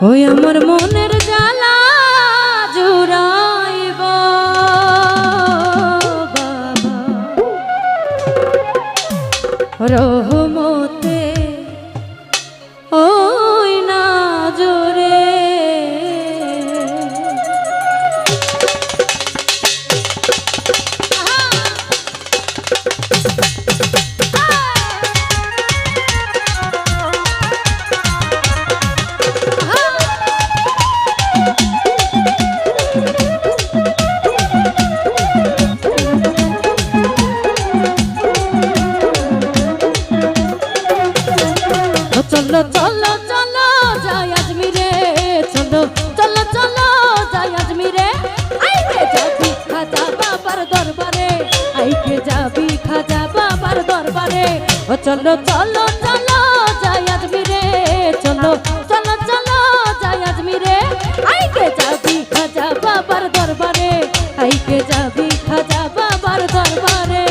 ওই আমার মনের জ্বালা জুড়াইব বাবা রহমতে ওই না জোরে চলো চলো চলো যাই আজমিরে চলো চলো চলো যাই আজমিরে আইকে যাবি খাজা বাবার দরবারে আইকে যাবি খাজা বাবার দরবারে ও চলো চলো চলো যাই আজমিরে চলো চলো চলো যাই আজমিরে আইকে যাবি খাজা বাবার দরবারে আইকে যাবি খাজা বাবার দরবারে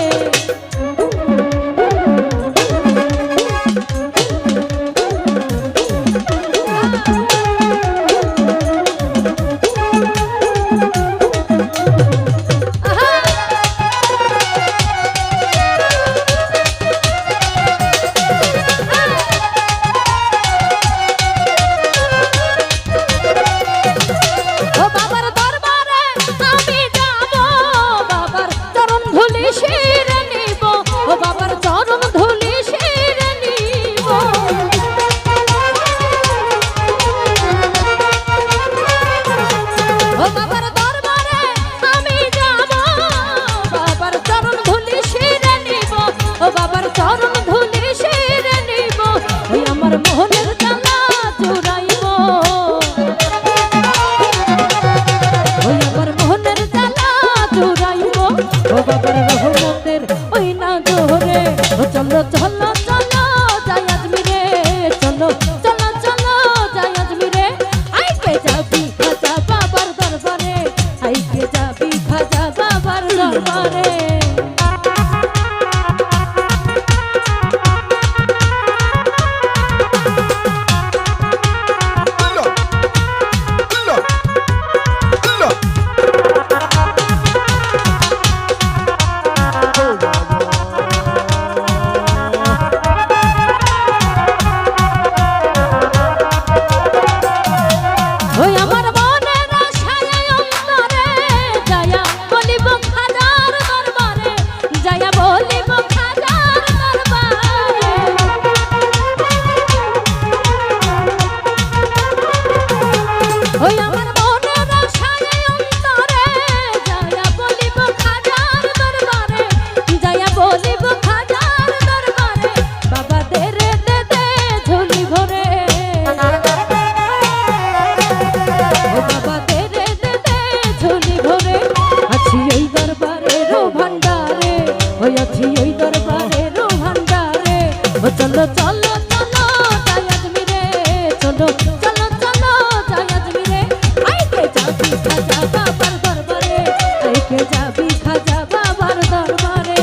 মোহনের জ্বালা জুড়াইব ওই আমার মোহনের জ্বালা জুড়াইব ও বাবার রহমতের ওই না জোরে ও চলো চলো চলো যাই আজমিরে চলো চলো চলো যাই আজমিরে আইকে যাবি খাজা বাবার দরবারে আইকে যাবি খাজা বাবার দরবারে চলো চলো চলো যাই আজমিরে চলো চলো চলো যাই আজমিরে আইকে যাবি খাজা বাবার দরবারে আইকে যাবি খাজা বাবার দরবারে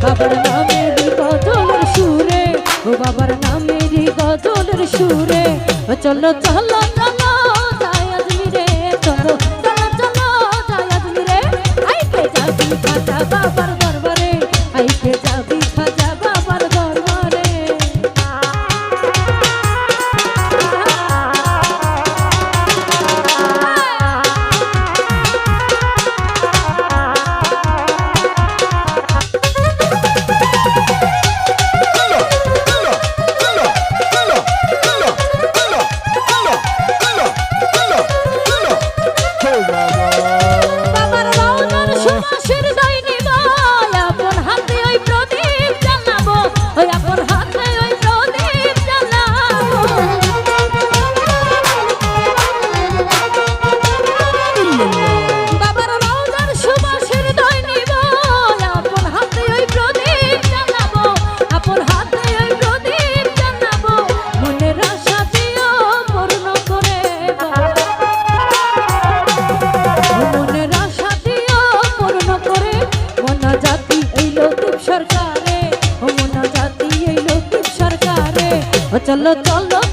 বাবার নামেরই গজলের সুরে ও বাবার নামেরই গজলের সুরে চলো চলো চলো যাই আজমিরে চলো চলো চলো যাই আজমিরে আইকে যাবি খাজা বাবার দরবারে আইকে যাবি খাজা বাবার দরবারে চলো চলো